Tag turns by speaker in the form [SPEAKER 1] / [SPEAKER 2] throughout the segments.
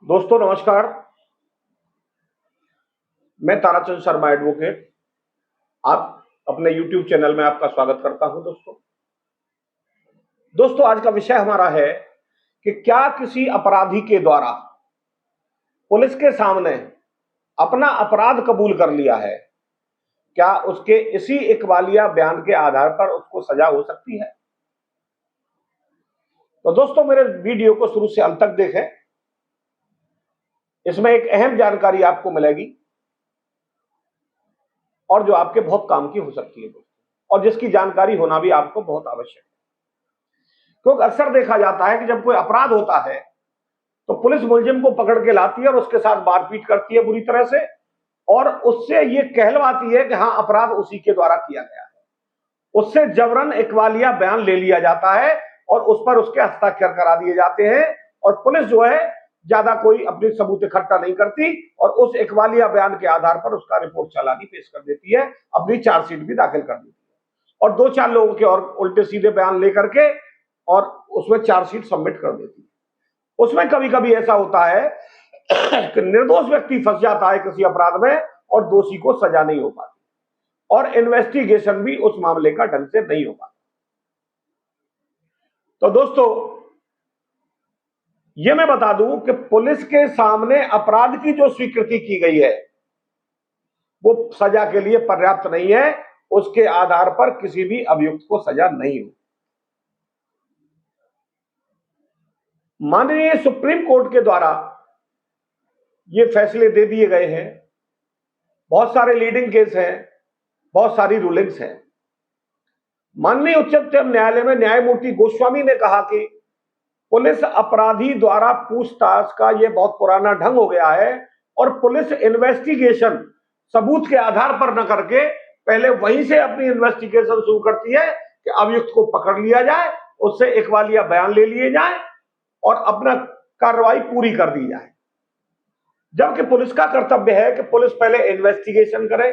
[SPEAKER 1] दोस्तों नमस्कार। मैं ताराचंद शर्मा एडवोकेट आप अपने YouTube चैनल में आपका स्वागत करता हूं। दोस्तों आज का विषय हमारा है कि क्या किसी अपराधी के द्वारा पुलिस के सामने अपना अपराध कबूल कर लिया है, क्या उसके इसी इकबालिया बयान के आधार पर उसको सजा हो सकती है। तो दोस्तों मेरे वीडियो को शुरू से अंत तक देखें, इसमें एक अहम जानकारी आपको मिलेगी और जो आपके बहुत काम की हो सकती है और जिसकी जानकारी होना भी आपको बहुत आवश्यक है। क्योंकि अक्सर देखा जाता है कि जब कोई अपराध होता है तो पुलिस मुलजिम को पकड़ के लाती है और उसके साथ मारपीट करती है बुरी तरह से, और उससे ये कहलवाती है कि हाँ अपराध उसी के द्वारा किया गया है। उससे जबरन इकबालिया बयान ले लिया जाता है और उस पर उसके हस्ताक्षर करा दिए जाते हैं और पुलिस जो है ज्यादा कोई अपनी सबूत इकट्ठा नहीं करती और उस इकबालिया बयान के आधार पर उसका रिपोर्ट चालानी पेश कर देती है, अपनी चार्जशीट भी दाखिल कर देती है और दो चार लोगों के और उल्टे सीधे बयान लेकर के और उसमें चार्जशीट सबमिट कर देती है। उसमें कभी कभी ऐसा होता है कि निर्दोष व्यक्ति फंस जाता है किसी अपराध में और दोषी को सजा नहीं हो पाती और इन्वेस्टिगेशन भी उस मामले का ढंग से नहीं हो पाता। तो दोस्तों यह मैं बता दूं कि पुलिस के सामने अपराध की जो स्वीकृति की गई है वो सजा के लिए पर्याप्त नहीं है, उसके आधार पर किसी भी अभियुक्त को सजा नहीं हो। माननीय सुप्रीम कोर्ट के द्वारा ये फैसले दे दिए गए हैं, बहुत सारे लीडिंग केस हैं, बहुत सारी रूलिंग्स हैं। माननीय उच्चतम न्यायालय में न्यायमूर्ति गोस्वामी ने कहा कि पुलिस अपराधी द्वारा पूछताछ का यह बहुत पुराना ढंग हो गया है और पुलिस इन्वेस्टिगेशन सबूत के आधार पर न करके पहले वहीं से अपनी इन्वेस्टिगेशन शुरू करती है कि अभियुक्त को पकड़ लिया जाए, उससे इकबालिया बयान ले लिए जाए और अपना कार्रवाई पूरी कर दी जाए। जबकि पुलिस का कर्तव्य है कि पुलिस पहले इन्वेस्टिगेशन करे,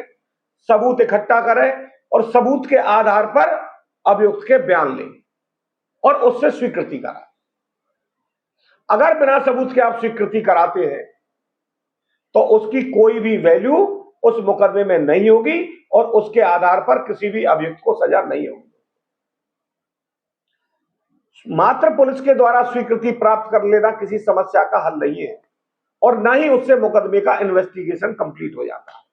[SPEAKER 1] सबूत इकट्ठा करे और सबूत के आधार पर अभियुक्त के बयान ले और उससे स्वीकृति कराए। अगर बिना सबूत के आप स्वीकृति कराते हैं तो उसकी कोई भी वैल्यू उस मुकदमे में नहीं होगी और उसके आधार पर किसी भी अभियुक्त को सजा नहीं होगी। मात्र पुलिस के द्वारा स्वीकृति प्राप्त कर लेना किसी समस्या का हल नहीं है और न ही उससे मुकदमे का इन्वेस्टिगेशन कंप्लीट हो जाता है।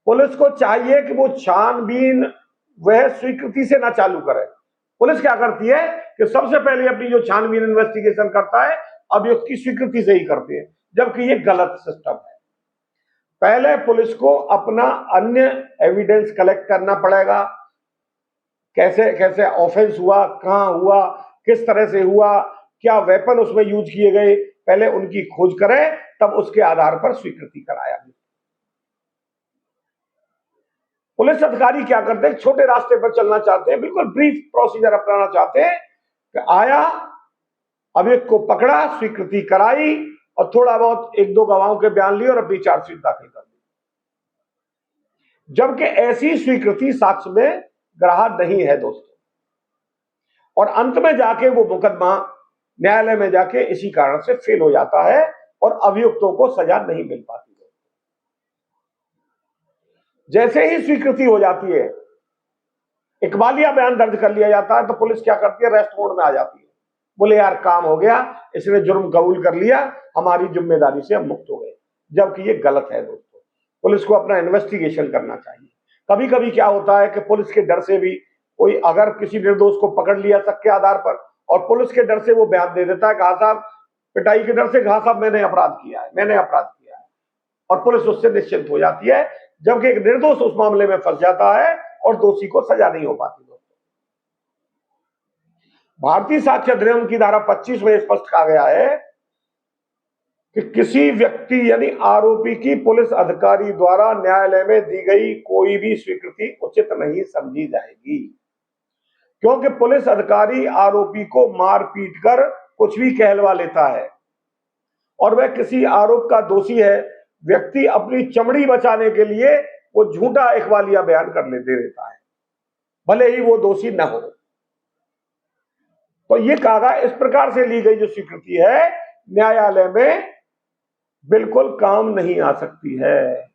[SPEAKER 1] पुलिस को चाहिए कि वो छानबीन वह स्वीकृति से ना चालू करे। पुलिस क्या करती है कि सबसे पहले अपनी जो छानबीन इन्वेस्टिगेशन करता है अभियुक्त की स्वीकृति से ही करती है, जबकि ये गलत सिस्टम है। पहले पुलिस को अपना अन्य एविडेंस कलेक्ट करना पड़ेगा, कैसे कैसे ऑफेंस हुआ, कहां हुआ, किस तरह से हुआ, क्या वेपन उसमें यूज किए गए, पहले उनकी खोज करें तब उसके आधार पर स्वीकृति कराया। पुलिस अधिकारी क्या करते हैं, छोटे रास्ते पर चलना चाहते हैं, बिल्कुल ब्रीफ प्रोसीजर अपनाना चाहते हैं कि आया, अभियुक्त को पकड़ा, स्वीकृति कराई और थोड़ा बहुत एक दो गवाहों के बयान लिए और अपनी चार्जशीट दाखिल कर दी। जबकि ऐसी स्वीकृति साक्ष्य में ग्राह्य नहीं है दोस्तों, और अंत में जाके वो मुकदमा न्यायालय में जाके इसी कारण से फेल हो जाता है और अभियुक्तों को सजा नहीं मिल पाती। जैसे ही स्वीकृति हो जाती है, इकबालिया बयान दर्ज कर लिया जाता है तो पुलिस क्या करती है, रेस्ट मोड में आ जाती है। बोले यार काम हो गया, इसने जुर्म कबूल कर लिया, हमारी जिम्मेदारी से हम मुक्त हो गए। जबकि ये गलत है दोस्तों, पुलिस को अपना इन्वेस्टिगेशन करना चाहिए। कभी कभी क्या होता है कि पुलिस के डर से भी कोई अगर किसी निर्दोष को पकड़ लिया शक के आधार पर और पुलिस के डर से वो बयान दे देता है कि हाँ साहब, पिटाई के डर से हाँ साहब मैंने अपराध किया है और पुलिस उससे निश्चिंत हो जाती है, जबकि एक निर्दोष उस मामले में फंस जाता है और दोषी को सजा नहीं हो पाती। भारतीय साक्ष्य अधिनियम की धारा 25 में स्पष्ट कहा गया है कि किसी व्यक्ति यानी आरोपी की पुलिस अधिकारी द्वारा न्यायालय में दी गई कोई भी स्वीकृति उचित नहीं समझी जाएगी, क्योंकि पुलिस अधिकारी आरोपी को मार पीट कर कुछ भी कहलवा लेता है और वह किसी आरोप का दोषी है। व्यक्ति अपनी चमड़ी बचाने के लिए वो झूठा इकबालिया बयान कर दे देता है, भले ही वो दोषी न हो। तो ये कागा इस प्रकार से ली गई जो स्वीकृति है न्यायालय में बिल्कुल काम नहीं आ सकती है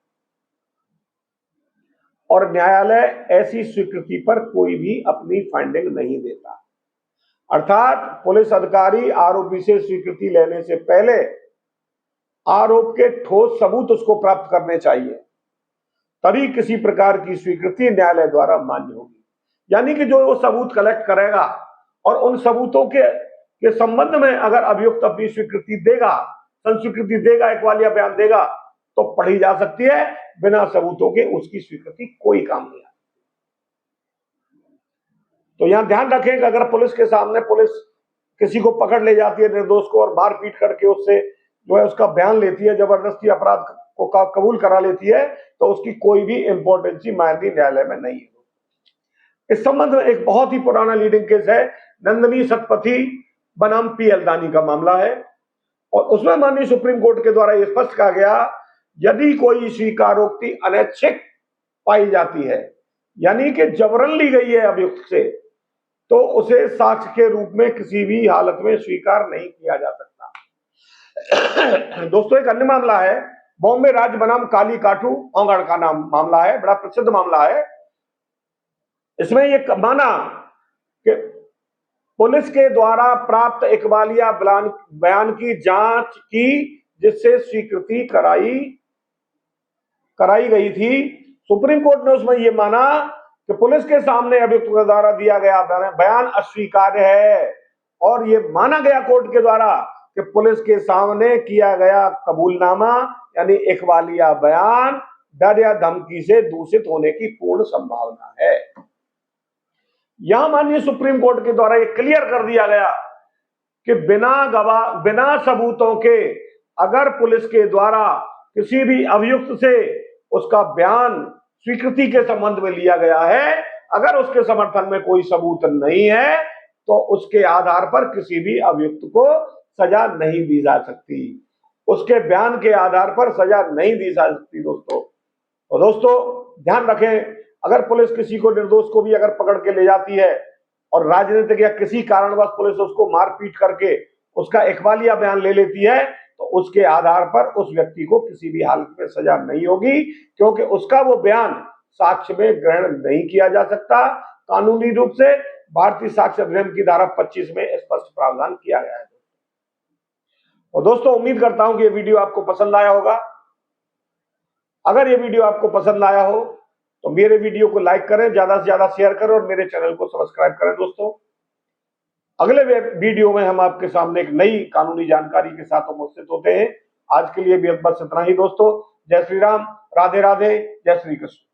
[SPEAKER 1] और न्यायालय ऐसी स्वीकृति पर कोई भी अपनी फाइंडिंग नहीं देता। अर्थात पुलिस अधिकारी आरोपी से स्वीकृति लेने से पहले आरोप के ठोस सबूत उसको प्राप्त करने चाहिए, तभी किसी प्रकार की स्वीकृति न्यायालय द्वारा मान्य होगी। यानी कि जो वो सबूत कलेक्ट करेगा और उन सबूतों के संबंध में अगर अभियुक्त अपनी स्वीकृति देगा, संस्वीकृति देगा, इकबालिया बयान देगा, तो पढ़ी जा सकती है। बिना सबूतों के उसकी स्वीकृति कोई काम नहीं आती। तो यहां ध्यान रखें कि अगर पुलिस के सामने पुलिस किसी को पकड़ ले जाती है निर्दोष को और मार पीट करके उससे जो है उसका बयान लेती है, जबरदस्ती अपराध को कबूल करा लेती है, तो उसकी कोई भी इंपॉर्टेंसी माननीय न्यायालय में नहीं है। इस संबंध में एक बहुत ही पुराना लीडिंग केस है, नंदिनी सतपथी बनाम पी एल्दानी का मामला है और उसमें माननीय सुप्रीम कोर्ट के द्वारा यह स्पष्ट कहा गया, यदि कोई स्वीकारोक्ति अनैच्छिक पाई जाती है, यानी कि जबरन ली गई है अभियुक्त से, तो उसे साक्ष्य के रूप में किसी भी हालत में स्वीकार नहीं किया जा सकता। दोस्तों, एक अन्य मामला है बॉम्बे राज्य बनाम काली काठू औंगड़ का नाम मामला है, बड़ा प्रसिद्ध मामला है। इसमें यह माना कि पुलिस के द्वारा प्राप्त इकबालिया बयान की जांच की, जिससे स्वीकृति कराई गई थी। सुप्रीम कोर्ट ने उसमें यह माना कि पुलिस के सामने अभियुक्त के द्वारा दिया गया बयान अस्वीकार्य है और यह माना गया कोर्ट के द्वारा कि पुलिस के सामने किया गया कबूलनामा यानी इकबालिया बयान डर या धमकी से दूषित होने की पूर्ण संभावना है। यहां माननीय सुप्रीम कोर्ट के द्वारा यह क्लियर कर दिया गया कि बिना सबूतों के अगर पुलिस के द्वारा किसी भी अभियुक्त से उसका बयान स्वीकृति के संबंध में लिया गया है, अगर उसके समर्थन में कोई सबूत नहीं है, तो उसके आधार पर किसी भी अभियुक्त को सजा नहीं दी जा सकती, उसके बयान के आधार पर सजा नहीं दी जा सकती। दोस्तों ध्यान रखें, अगर पुलिस किसी को निर्दोष को भी अगर पकड़ के ले जाती है और राजनीतिक या किसी कारणवश पुलिस उसको मार पीट करके उसका इकबालिया बयान ले लेती है, तो उसके आधार पर उस व्यक्ति को किसी भी हालत में सजा नहीं होगी, क्योंकि उसका वो बयान साक्ष्य में ग्रहण नहीं किया जा सकता। कानूनी रूप से भारतीय साक्ष्य अधिनियम की धारा 25 में स्पष्ट प्रावधान किया गया है। और दोस्तों, उम्मीद करता हूं कि ये वीडियो आपको पसंद आया होगा। अगर ये वीडियो आपको पसंद आया हो तो मेरे वीडियो को लाइक करें, ज्यादा से ज्यादा शेयर करें और मेरे चैनल को सब्सक्राइब करें। दोस्तों, अगले वीडियो में हम आपके सामने एक नई कानूनी जानकारी के साथ उपस्थित होते हैं। आज के लिए भी बस इतना ही दोस्तों। जय श्री राम, राधे राधे, जय श्री कृष्ण।